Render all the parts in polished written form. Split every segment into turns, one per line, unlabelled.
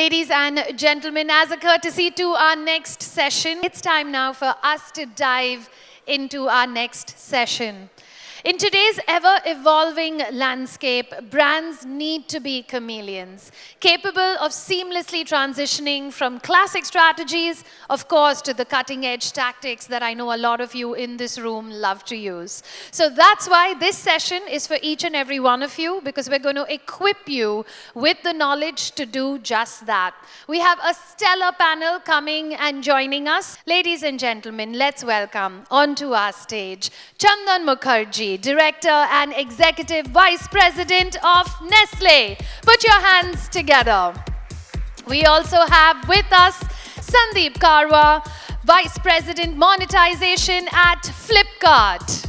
Ladies and gentlemen, as a courtesy to our next session, it's time now for us to dive into our next session. In today's ever-evolving landscape, brands need to be chameleons, capable of seamlessly transitioning from classic strategies, of course, to the cutting-edge tactics that I know a lot of you in this room love to use. So that's why this session is for each and every one of you, because we're going to equip you with the knowledge to do just that. We have a stellar panel coming and joining us. Ladies and gentlemen, let's welcome onto our stage Chandan Mukherjee, Director and Executive Vice President of Nestle. Put your hands together. We also have with us Sandeep Karwa, Vice President Monetisation at Flipkart.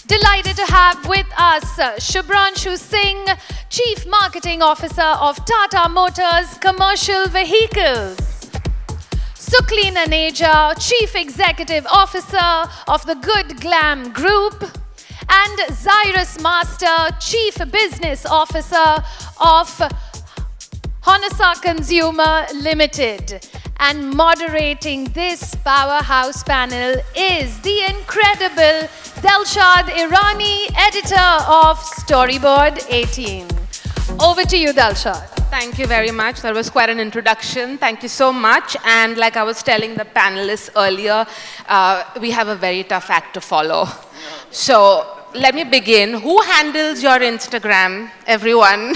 Delighted to have with us Shubhranshu Singh, Chief Marketing Officer of Tata Motors Commercial Vehicles. Sukhleen Aneja, Chief Executive Officer of the Good Glamm Group. And Zairus Master, Chief Business Officer of Honasa Consumer Limited. And moderating this powerhouse panel is the incredible Delshad Irani, editor of Storyboard 18. Over to you, Delshad.
Thank you very much. That was quite an introduction. Thank you so much. And like I was telling the panelists earlier, we have a very tough act to follow. So let me begin. Who handles your Instagram, everyone?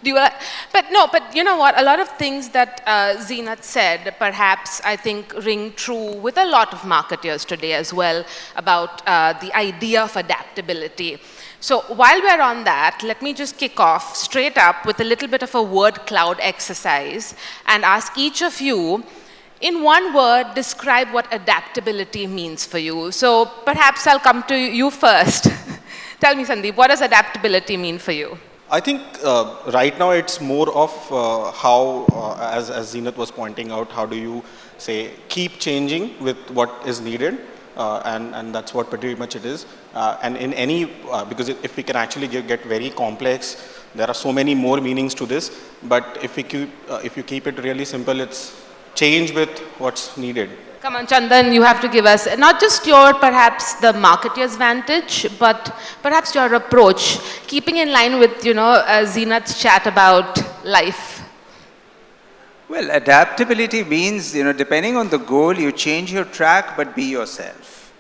But you know what? A lot of things that Zeenat said, perhaps I think ring true with a lot of marketers today as well about the idea of adaptability. So while we're on that, let me just kick off straight up with a little bit of a word cloud exercise and ask each of you, in one word, describe what adaptability means for you. So perhaps I'll come to you first. Tell me, Sandeep, what does adaptability mean for you?
I think right now it's more of how, as Zeenat was pointing out, how do you say keep changing with what is needed, and that's what pretty much it is. And in any, because if we can actually get very complex, there are so many more meanings to this. But if you keep it really simple, it's change with what's needed.
Come on, Chandan, you have to give us not just your, perhaps, the marketer's vantage, but perhaps your approach, keeping in line with, you know, Zeenat's chat about life.
Well, adaptability means, you know, depending on the goal, you change your track, but be yourself.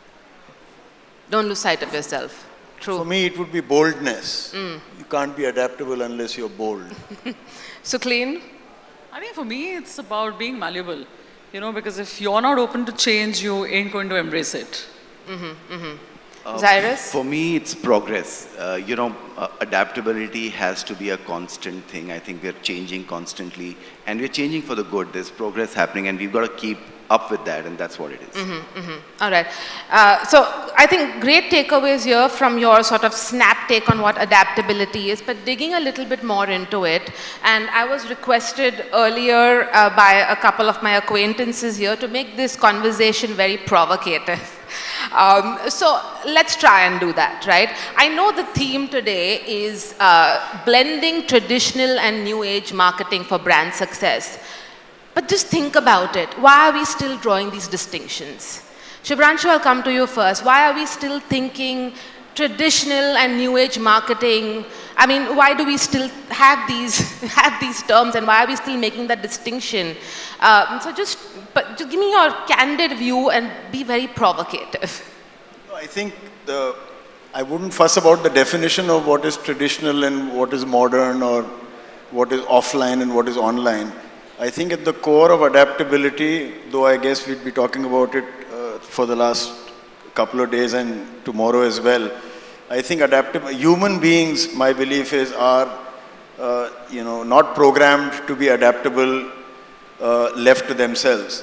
Don't lose sight of yourself. True.
For me, it would be boldness. You can't be adaptable unless you're bold.
Sukhleen?
I think for me, it's about being malleable. You know, because if you're not open to change, you ain't going to embrace it.
Zairus?
For me, it's progress. Adaptability has to be a constant thing. I think we're changing constantly, and we're changing for the good. There's progress happening, and we've got to keep up with that, and that's what it is.
All right. So I think great takeaways here from your sort of snap take on what adaptability is, but digging a little bit more into it. And I was requested earlier by a couple of my acquaintances here to make this conversation very provocative. So let's try and do that, right? I know the theme today is blending traditional and new age marketing for brand success. But just think about it. Why are we still drawing these distinctions? Shubhranshu, I'll come to you first. Why are we still thinking traditional and new age marketing? I mean, why do we still have these terms, and why are we still making that distinction? So just give me your candid view and be very provocative.
I think I wouldn't fuss about the definition of what is traditional and what is modern, or what is offline and what is online. I think at the core of adaptability, though I guess we'd be talking about it for the last couple of days and tomorrow as well, I think human beings, my belief is, are not programmed to be adaptable left to themselves.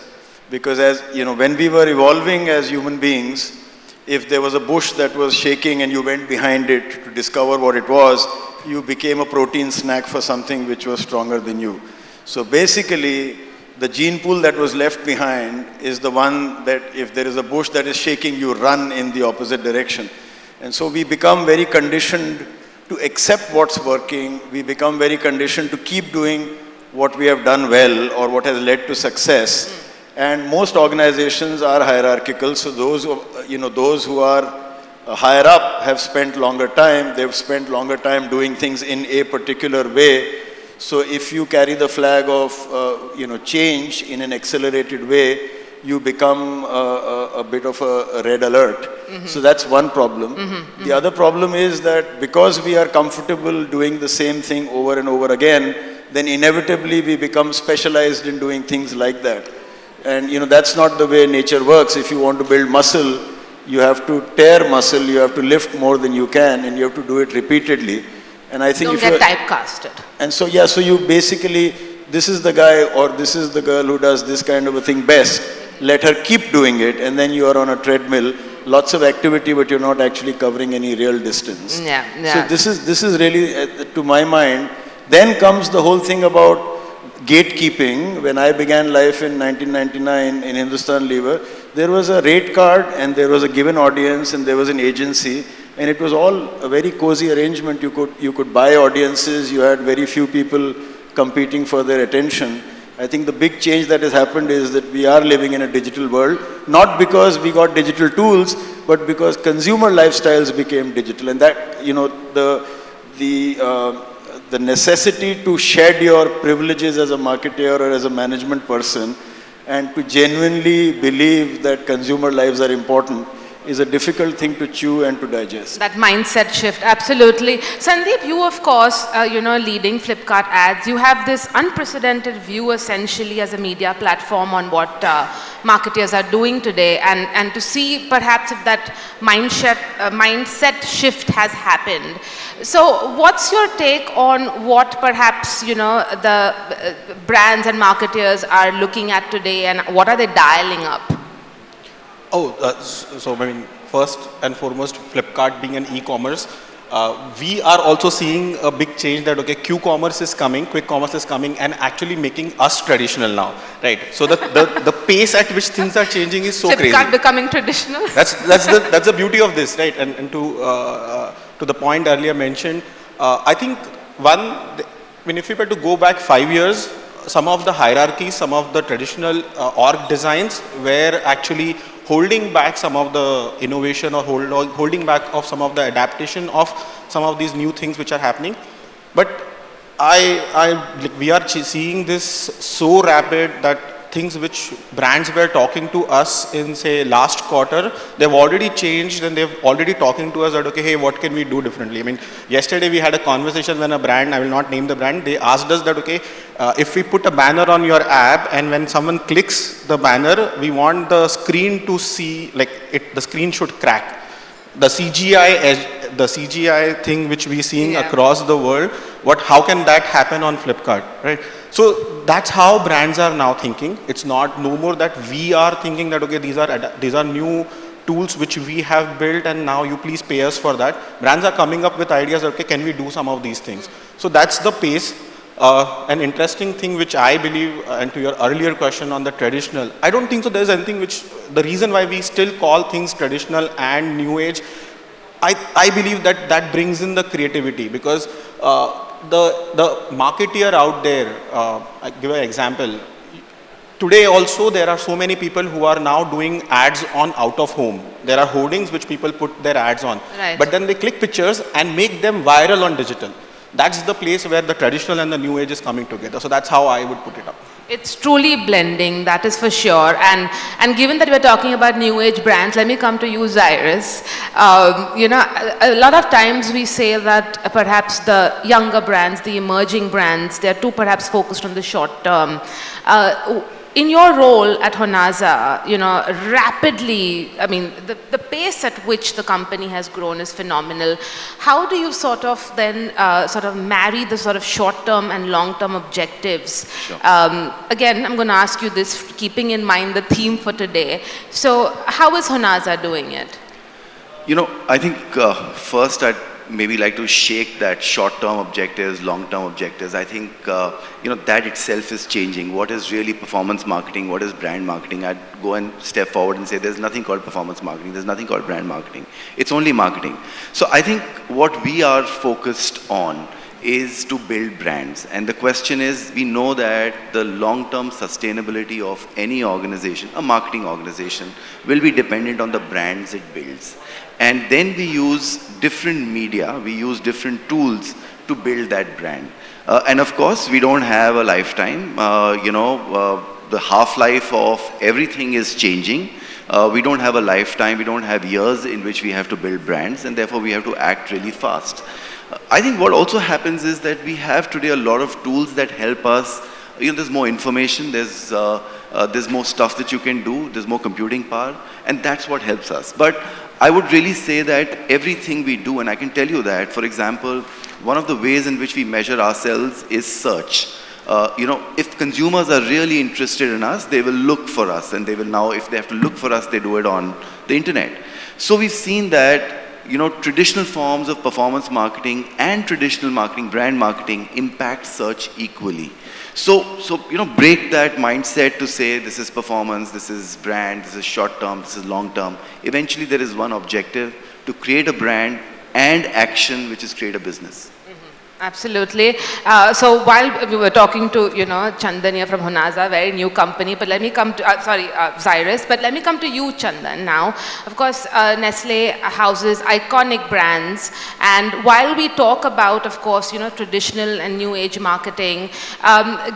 Because when we were evolving as human beings, if there was a bush that was shaking and you went behind it to discover what it was, you became a protein snack for something which was stronger than you. So basically, the gene pool that was left behind is the one that if there is a bush that is shaking, you run in the opposite direction. And so we become very conditioned to accept what's working. We become very conditioned to keep doing what we have done well or what has led to success. And most organizations are hierarchical, so those who are higher up have spent longer time, they've spent longer time doing things in a particular way. So if you carry the flag of change in an accelerated way, you become a bit of a red alert. So that's one problem. The other problem is that because we are comfortable doing the same thing over and over again, then inevitably we become specialized in doing things like that. And that's not the way nature works. If you want to build muscle, you have to tear muscle, you have to lift more than you can, and you have to do it repeatedly. And I think
Don't get typecasted.
And so so you basically, this is the guy or this is the girl who does this kind of a thing best. Let her keep doing it, and then you are on a treadmill, lots of activity, but you're not actually covering any real distance. So this is really, to my mind, then comes the whole thing about gatekeeping. When I began life in 1999 in Hindustan Lever, there was a rate card and there was a given audience and there was an agency, and it was all a very cozy arrangement. You could buy audiences, you had very few people competing for their attention. I think the big change that has happened is that we are living in a digital world, not because we got digital tools, but because consumer lifestyles became digital. And that, the necessity to shed your privileges as a marketer or as a management person and to genuinely believe that consumer lives are important is a difficult thing to chew and to digest.
That mindset shift, absolutely. Sandeep, you of course, leading Flipkart ads, you have this unprecedented view essentially as a media platform on what marketers are doing today, and to see perhaps if that mindset shift has happened. So what's your take on what perhaps, the brands and marketers are looking at today, and what are they dialing up?
So I mean, first and foremost, Flipkart being an e-commerce, we are also seeing a big change that, Q-commerce is coming, quick commerce is coming, and actually making us traditional now, right? So the pace at which things are changing is so
Flipkart
crazy.
Flipkart becoming traditional?
That's the beauty of this, right? And to the point earlier mentioned, I think if we were to go back 5 years, some of the hierarchies, some of the traditional org designs were actually holding back some of the innovation or holding back of some of the adaptation of some of these new things which are happening. But we are seeing this so rapid that things which brands were talking to us in, say, last quarter, they've already changed and they've already talking to us that, hey, what can we do differently? I mean, yesterday we had a conversation when a brand, I will not name the brand, they asked us that, if we put a banner on your app and when someone clicks the banner, we want the screen to see, the screen should crack. The CGI thing which we seeing across the world, how can that happen on Flipkart, right? So that's how brands are now thinking. It's no more that we are thinking that, these are new tools which we have built and now you please pay us for that. Brands are coming up with ideas, can we do some of these things? So that's the pace. An interesting thing which I believe, and to your earlier question on the traditional, I don't think so there's anything the reason why we still call things traditional and new age, I believe that brings in the creativity, because the marketeer out there, I give an example. Today also there are so many people who are now doing ads on out of home. There are hoardings which people put their ads on.
Right.
But then they click pictures and make them viral on digital. That's the place where the traditional and the new age is coming together. So that's how I would put it up.
It's truly blending, that is for sure. And given that we're talking about new age brands, let me come to you, Zairus. A lot of times we say that perhaps the younger brands, the emerging brands, they're too perhaps focused on the short term. In your role at Honasa, rapidly, I mean, the pace at which the company has grown is phenomenal. How do you then marry the sort of short-term and long-term objectives?
Sure.
Again, I'm going to ask you this, keeping in mind the theme for today. So how is Honasa doing it?
I think first I'd maybe like to shake that short-term objectives, long-term objectives. I think, that itself is changing. What is really performance marketing? What is brand marketing? I'd go and step forward and say there's nothing called performance marketing. There's nothing called brand marketing. It's only marketing. So I think what we are focused on is to build brands. And the question is, we know that the long-term sustainability of any organization, a marketing organization, will be dependent on the brands it builds. And then we use different media, we use different tools to build that brand. And of course, we don't have a lifetime. The half-life of everything is changing. We don't have a lifetime, we don't have years in which we have to build brands, and therefore we have to act really fast. I think what also happens is that we have today a lot of tools that help us. There's more information, there's more stuff that you can do, there's more computing power, and that's what helps us. But I would really say that everything we do, and I can tell you that, for example, one of the ways in which we measure ourselves is search. If consumers are really interested in us, they will look for us, and they will now, if they have to look for us, they do it on the internet. So we've seen that traditional forms of performance marketing and traditional marketing, brand marketing, impact search equally. So break that mindset to say this is performance, this is brand, this is short term, this is long term. Eventually there is one objective, to create a brand and action, which is create a business.
Absolutely. So while we were talking to, Chandan here from Honasa, very new company, but let me come to, Zairus, but let me come to you, Chandan, now. Of course, Nestle houses iconic brands, and while we talk about, of course, traditional and new age marketing,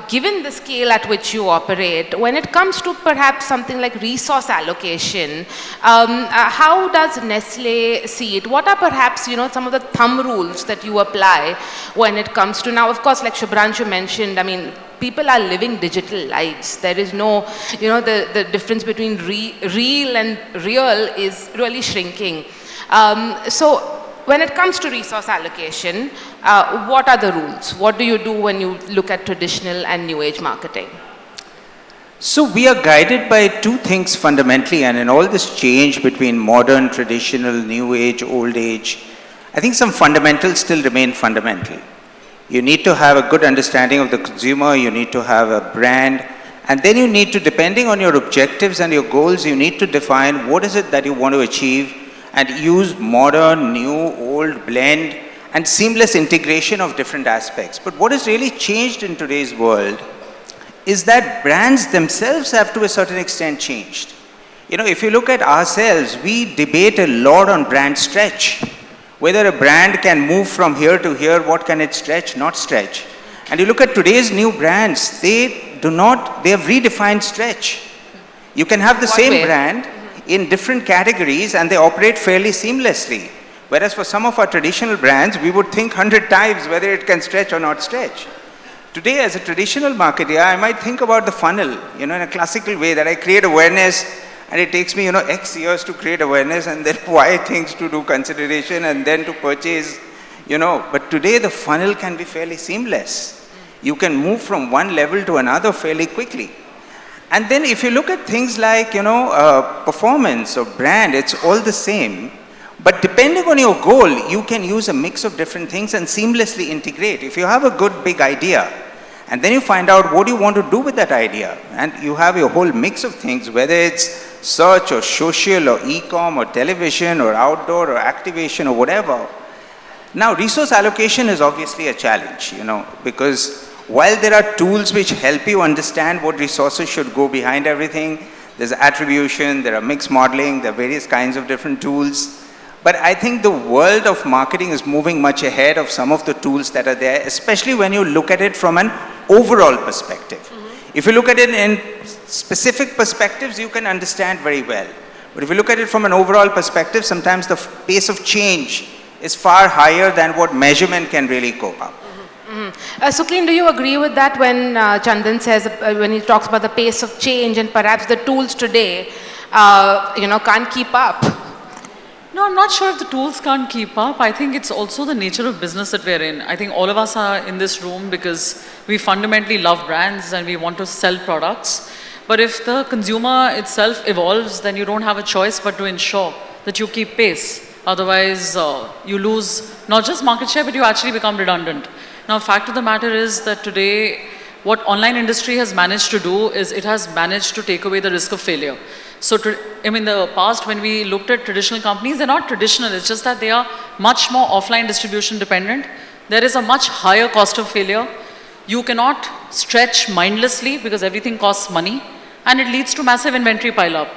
given the scale at which you operate, when it comes to perhaps something like resource allocation, how does Nestle see it? What are perhaps, some of the thumb rules that you apply when it comes to, now of course, like Shubhranshu mentioned, I mean, people are living digital lives. There is no, the difference between real and real is really shrinking. So when it comes to resource allocation, what are the rules? What do you do when you look at traditional and new age marketing?
So we are guided by two things fundamentally, and in all this change between modern, traditional, new age, old age, I think some fundamentals still remain fundamental. You need to have a good understanding of the consumer, you need to have a brand, and then you need to, depending on your objectives and your goals, you need to define what is it that you want to achieve and use modern, new, old, blend, and seamless integration of different aspects. But what has really changed in today's world is that brands themselves have to a certain extent changed. If you look at ourselves, we debate a lot on brand stretch. Whether a brand can move from here to here, what can it stretch, not stretch. And you look at today's new brands, they have redefined stretch. You can have the same brand in different categories and they operate fairly seamlessly. Whereas for some of our traditional brands, we would think 100 times whether it can stretch or not stretch. Today, as a traditional marketer, I might think about the funnel, in a classical way, that I create awareness, and it takes me, X years to create awareness, and then Y things to do consideration, and then to purchase, But today the funnel can be fairly seamless. You can move from one level to another fairly quickly. And then if you look at things like, performance or brand, it's all the same. But depending on your goal, you can use a mix of different things and seamlessly integrate. If you have a good big idea, and then you find out what you want to do with that idea, and you have your whole mix of things, whether it's search or social or e-com or television or outdoor or activation or whatever. Now, resource allocation is obviously a challenge, because while there are tools which help you understand what resources should go behind everything, there's attribution, there are mix modeling, there are various kinds of different tools. But I think the world of marketing is moving much ahead of some of the tools that are there, especially when you look at it from an overall perspective. If you look at it in specific perspectives, you can understand very well. But if you look at it from an overall perspective, sometimes the pace of change is far higher than what measurement can really cope up.
Sukhleen, do you agree with that when Chandan says, when he talks about the pace of change and perhaps the tools today, can't keep up?
No, I'm not sure if the tools can't keep up. I think it's also the nature of business that we're in. I think all of us are in this room because we fundamentally love brands and we want to sell products. But if the consumer itself evolves, then you don't have a choice but to ensure that you keep pace. Otherwise, you lose not just market share, but you actually become redundant. Now, fact of the matter is that today, what online industry has managed to do is it has managed to take away the risk of failure. So, in the past, when we looked at traditional companies, they're not traditional. It's just that they are much more offline distribution dependent. there is a much higher cost of failure. You cannot stretch mindlessly because everything costs money, and it leads to massive inventory pile-up.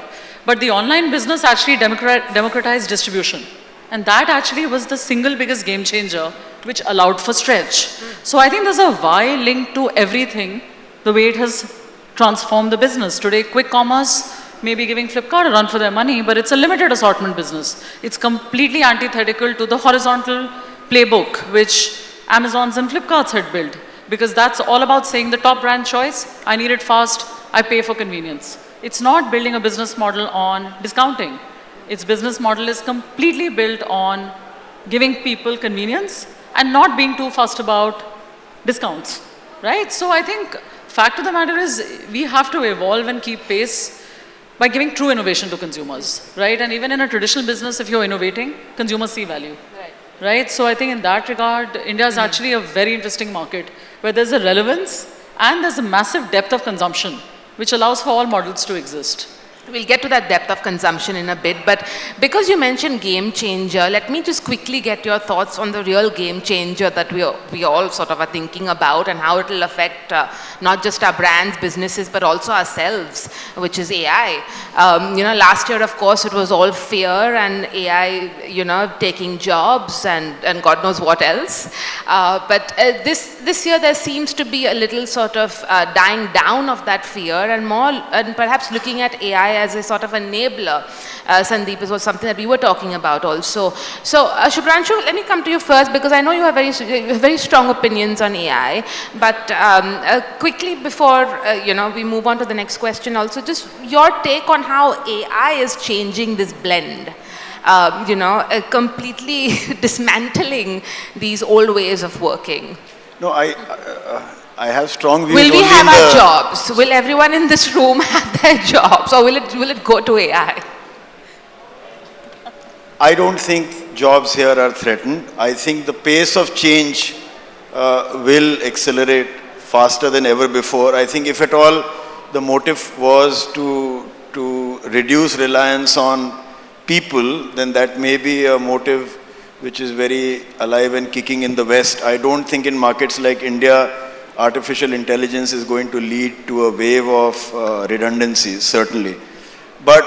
But the online business actually democratized distribution. And that actually was the single biggest game changer which allowed for stretch. So I think there's a why linked to everything, the way it has transformed the business. Today, quick commerce may be giving Flipkart a run for their money, but it's a limited assortment business. It's completely antithetical to the horizontal playbook which Amazons and Flipkarts had built, because that's all about saying the top brand choice, I need it fast, I pay for convenience. It's not building a business model on discounting. Its business model is completely built on giving people convenience and not being too fussed about discounts, right? So I think fact of the matter is we have to evolve and keep pace by giving true innovation to consumers, right? And even in a traditional business, if you're innovating, consumers see value, right? So I think in that regard, India is actually a very interesting market where there's a relevance and there's a massive depth of consumption, which allows for all models to exist.
We'll get to that depth of consumption in a bit, but because you mentioned game changer, let me just quickly get your thoughts on the real game changer that we all sort of are thinking about and how it will affect not just our brands, businesses, but also ourselves, which is AI. Last year, of course, it was all fear and AI, taking jobs and God knows what else. But this year, there seems to be a little sort of dying down of that fear and more, and perhaps looking at AI as a sort of enabler. Sandeep, was something that we were talking about also. So, Shubhranshu, let me come to you first because I know you have very strong opinions on AI. But quickly before we move on to the next question, also just your take on how AI is changing this blend. Completely dismantling these old ways of working.
No, I have strong views.
Will we have our jobs? Will everyone in this room have their jobs, or will it go to AI?
I don't think jobs here are threatened. I think the pace of change will accelerate faster than ever before. I think if at all the motive was to reduce reliance on people, then that may be a motive which is very alive and kicking in the West. I don't think in markets like India, artificial intelligence is going to lead to a wave of redundancies, certainly. But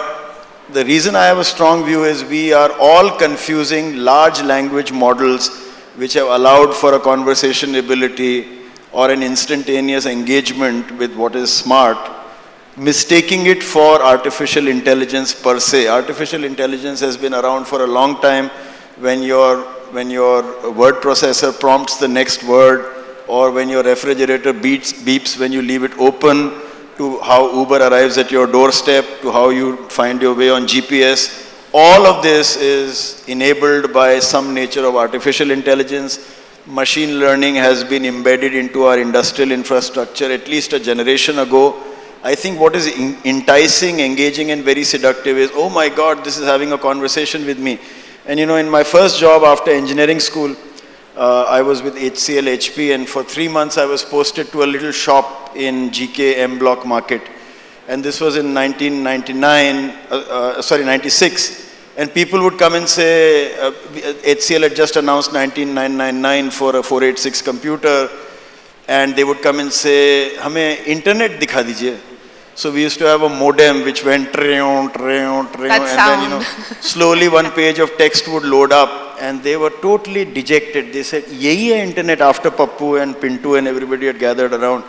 the reason I have a strong view is we are all confusing large language models which have allowed for a conversation ability or an instantaneous engagement with what is smart, mistaking it for artificial intelligence per se. Artificial intelligence has been around for a long time. When your word processor prompts the next word, or when your refrigerator beeps when you leave it open, to how Uber arrives at your doorstep, to how you find your way on GPS. All of this is enabled by some nature of artificial intelligence. Machine learning has been embedded into our industrial infrastructure at least a generation ago. I think what is enticing, engaging, and very seductive is, oh my God, this is having a conversation with me. And in my first job after engineering school, I was with HCL HP, and for 3 months I was posted to a little shop in GK M Block Market. And this was in 96. And people would come and say, HCL had just announced 19999 for a 486 computer. And they would come and say, "Hame internet dikha dijiye." So we used to have a modem which went and then slowly one page of text would load up, and they were totally dejected. They said, "Yehi hai internet," after Pappu and Pintu and everybody had gathered around.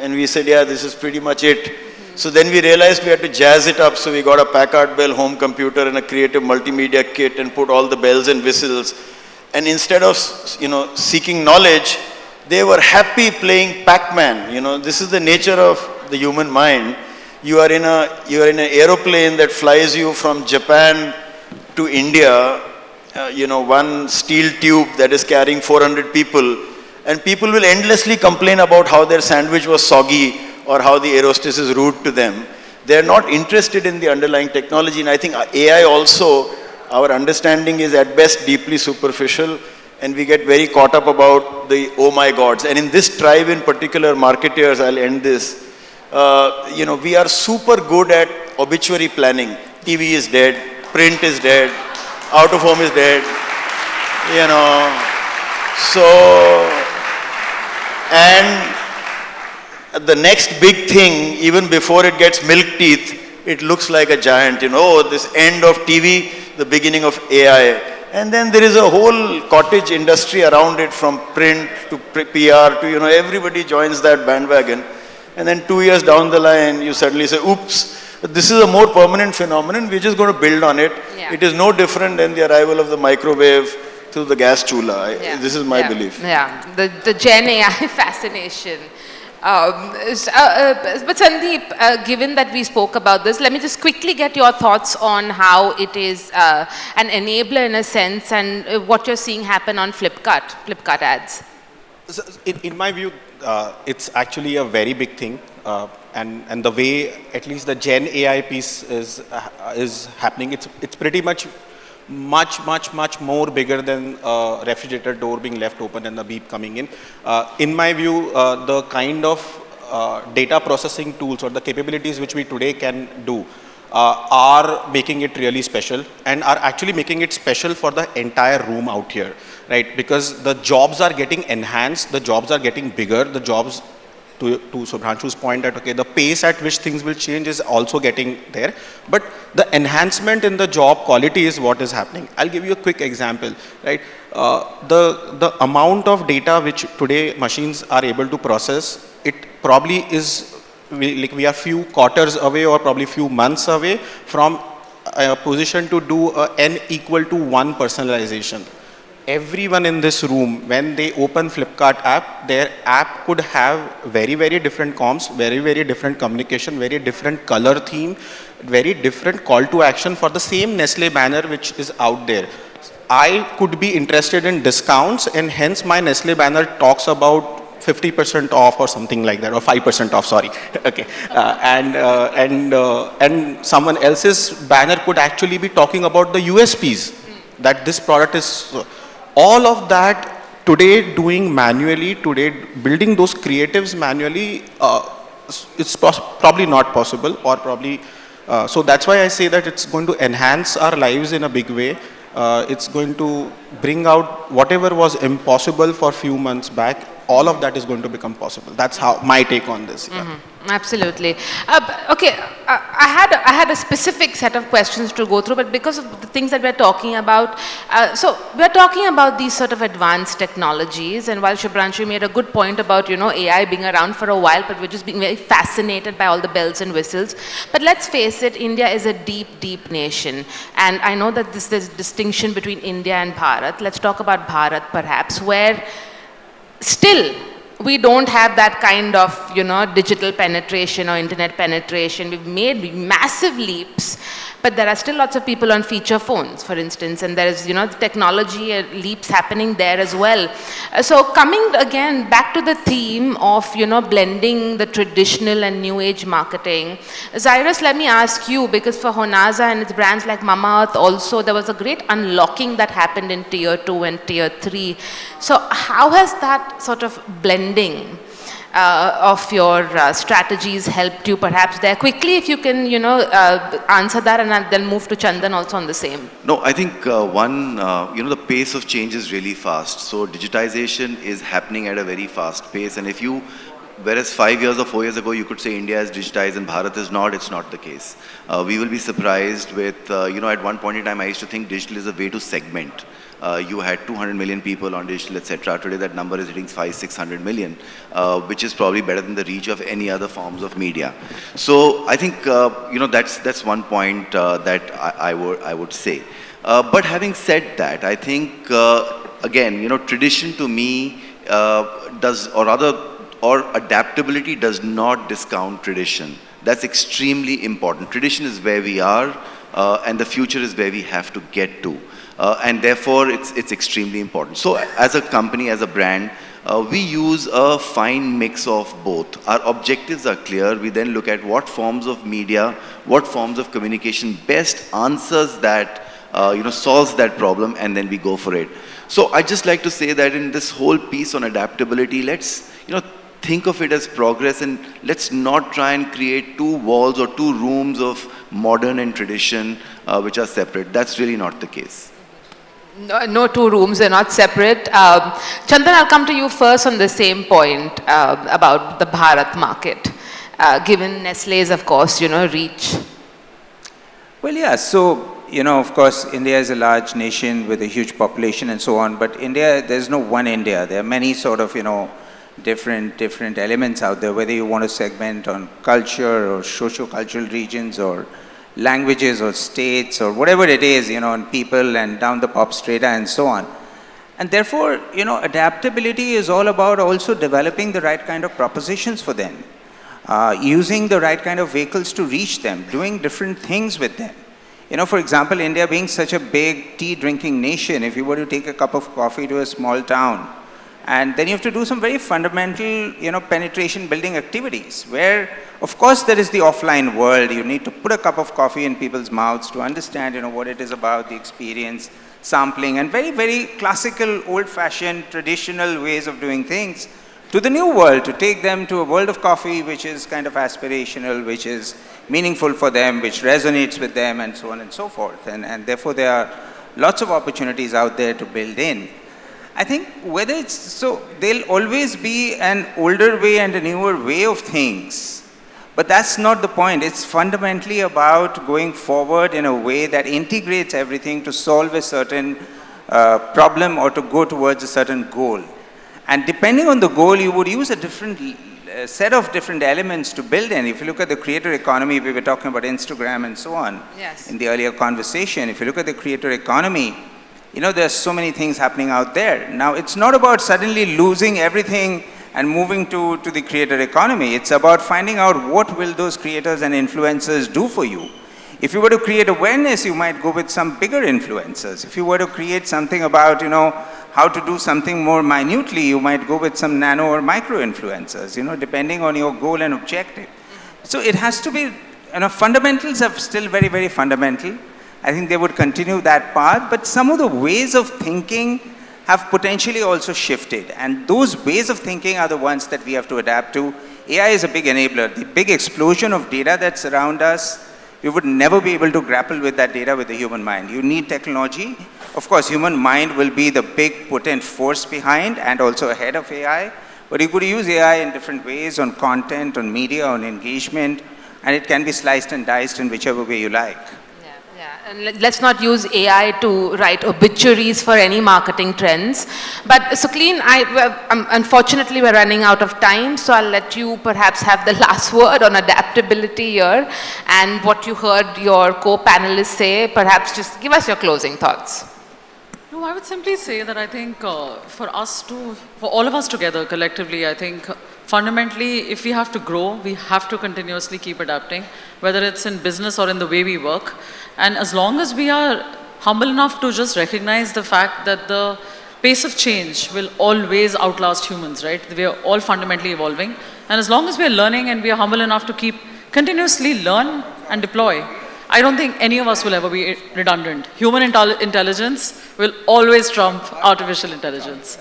And we said, "Yeah, this is pretty much it." So then we realized we had to jazz it up. So we got a Packard Bell home computer and a creative multimedia kit and put all the bells and whistles. And instead of seeking knowledge, they were happy playing Pac-Man. This is the nature of the human mind. You are in an aeroplane that flies you from Japan to India, one steel tube that is carrying 400 people, and people will endlessly complain about how their sandwich was soggy or how the air hostess is rude to them. They are not interested in the underlying technology, and I think AI also, our understanding is at best deeply superficial, and we get very caught up about the oh my gods. And in this tribe in particular, marketeers, I'll end this, we are super good at obituary planning. TV is dead, print is dead, out of home is dead, So, and the next big thing, even before it gets milk teeth, it looks like a giant, this end of TV, the beginning of AI. And then there is a whole cottage industry around it, from print to PR to, everybody joins that bandwagon. And then 2 years down the line, you suddenly say, oops, this is a more permanent phenomenon. We're just going to build on it. Yeah. It is no different than the arrival of the microwave through the gas chula. Yeah. This is my belief.
Yeah, the Gen AI fascination. But Sandeep, given that we spoke about this, let me just quickly get your thoughts on how it is an enabler in a sense, and what you're seeing happen on Flipkart ads.
So in my view, it's actually a very big thing, and the way at least the Gen AI piece is happening, it's pretty much much more bigger than a refrigerator door being left open and the beep coming in. In my view, the kind of data processing tools or the capabilities which we today can do are making it really special, and are actually making it special for the entire room out here, right? Because the jobs are getting enhanced, the jobs are getting bigger, the jobs, to Shubhranshu's point, that okay, the pace at which things will change is also getting there, but the enhancement in the job quality is what is happening. I'll give you a quick example, right? The amount of data which today machines are able to process, it probably is, we are few quarters away or probably few months away from a position to do n equal to 1 personalization. Everyone in this room, when they open Flipkart app, their app could have very different comms, very different communication, very different color theme, very different call to action for the same Nestle banner which is out there. I could be interested in discounts, and hence my Nestle banner talks about 50% off or something like that, or 5% off, sorry. Okay. And someone else's banner could actually be talking about the USPs, that this product is... All of that today doing manually, today building those creatives manually, it's probably not possible, or probably, so that's why I say that it's going to enhance our lives in a big way. It's going to bring out whatever was impossible for a few months back, all of that is going to become possible. That's how my take on this. Yeah.
Mm-hmm. Absolutely. Okay, I had a specific set of questions to go through, but because of the things that we're talking about, so we're talking about these sort of advanced technologies, and while Shubhranshu made a good point about, AI being around for a while, but we're just being very fascinated by all the bells and whistles. But let's face it, India is a deep nation, and I know that there's distinction between India and Bharat. Let's talk about Bharat perhaps, where still we don't have that kind of, digital penetration or internet penetration. We've made massive leaps, but there are still lots of people on feature phones, for instance, and there is, technology leaps happening there as well. So coming again back to the theme of, blending the traditional and new age marketing, Zairus, let me ask you, because for Honasa and its brands like Mama Earth also, there was a great unlocking that happened in tier 2 and tier 3. So how has that sort of blending of your strategies helped you perhaps there? Quickly, if you can, answer that, and I'll then move to Chandan also on the same.
No, I think the pace of change is really fast. So digitization is happening at a very fast pace. And whereas 5 years or 4 years ago, you could say India is digitized and Bharat is not, it's not the case. We will be surprised with, at one point in time, I used to think digital is a way to segment. You had 200 million people on digital, etc. Today that number is hitting 500-600 million, which is probably better than the reach of any other forms of media. So I think that's one point that I would say. But having said that, I think again, tradition to me or adaptability does not discount tradition. That's extremely important. Tradition is where we are, and the future is where we have to get to. And therefore, it's extremely important. So as a company, as a brand, we use a fine mix of both. Our objectives are clear. We then look at what forms of media, what forms of communication best answers that, solves that problem, and then we go for it. So I just like to say that in this whole piece on adaptability, let's, think of it as progress, and let's not try and create two walls or two rooms of modern and tradition which are separate. That's really not the case.
No two rooms, they're not separate. Chandan, I'll come to you first on the same point about the Bharat market, given Nestle's, of course, reach.
Well, yeah, so, of course, India is a large nation with a huge population and so on, but India, there's no one India. There are many sort of, different elements out there, whether you want to segment on culture or socio-cultural regions or languages or states or whatever it is, on people and down the pop strata and so on. And therefore, adaptability is all about also developing the right kind of propositions for them, using the right kind of vehicles to reach them, doing different things with them. For example, India being such a big tea drinking nation, if you were to take a cup of coffee to a small town, and then you have to do some very fundamental, penetration building activities where, of course, there is the offline world. You need to put a cup of coffee in people's mouths to understand, what it is about, the experience, sampling, and very, very classical, old-fashioned, traditional ways of doing things to the new world, to take them to a world of coffee which is kind of aspirational, which is meaningful for them, which resonates with them, and so on and so forth. And therefore, there are lots of opportunities out there to build in. I think there'll always be an older way and a newer way of things, but that's not the point. It's fundamentally about going forward in a way that integrates everything to solve a certain problem or to go towards a certain goal. And depending on the goal, you would use a different set of different elements to build in. If you look at the creator economy, we were talking about Instagram and so on in the earlier conversation. If you look at the creator economy, there's so many things happening out there. Now, it's not about suddenly losing everything and moving to the creator economy. It's about finding out what will those creators and influencers do for you. If you were to create awareness, you might go with some bigger influencers. If you were to create something about, how to do something more minutely, you might go with some nano or micro influencers, depending on your goal and objective. So it has to be, fundamentals are still very, very fundamental. I think they would continue that path, but some of the ways of thinking have potentially also shifted. And those ways of thinking are the ones that we have to adapt to. AI is a big enabler. The big explosion of data that's around us, we would never be able to grapple with that data with the human mind. You need technology. Of course, human mind will be the big potent force behind and also ahead of AI. But you could use AI in different ways on content, on media, on engagement, and it can be sliced and diced in whichever way you like.
And let's not use AI to write obituaries for any marketing trends. But Sukhleen, unfortunately we're running out of time, so I'll let you perhaps have the last word on adaptability here and what you heard your co-panelists say. Perhaps just give us your closing thoughts.
No, I would simply say that I think for all of us together, collectively, I think fundamentally, if we have to grow, we have to continuously keep adapting, whether it's in business or in the way we work. And as long as we are humble enough to just recognize the fact that the pace of change will always outlast humans, right? We are all fundamentally evolving. And as long as we are learning and we are humble enough to keep continuously learn and deploy, I don't think any of us will ever be redundant. Human intelligence will always trump artificial intelligence.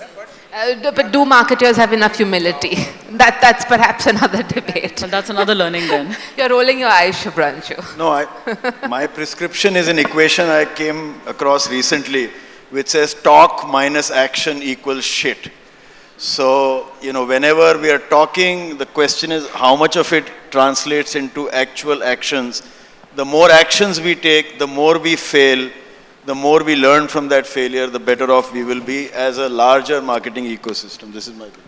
But do marketers have enough humility? That's perhaps another debate.
But that's another learning then.
You're rolling your eyes, Shubhranshu.
No, my prescription is an equation I came across recently, which says talk minus action equals shit. So, whenever we are talking, the question is how much of it translates into actual actions. The more actions we take, the more we fail, the more we learn from that failure, the better off we will be as a larger marketing ecosystem. This is my view.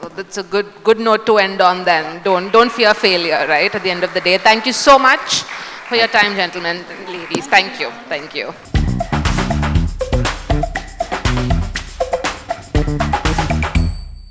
Well, that's a good note to end on then. Don't fear failure, right, at the end of the day. Thank you so much for your time, gentlemen and ladies. Thank you. Thank you.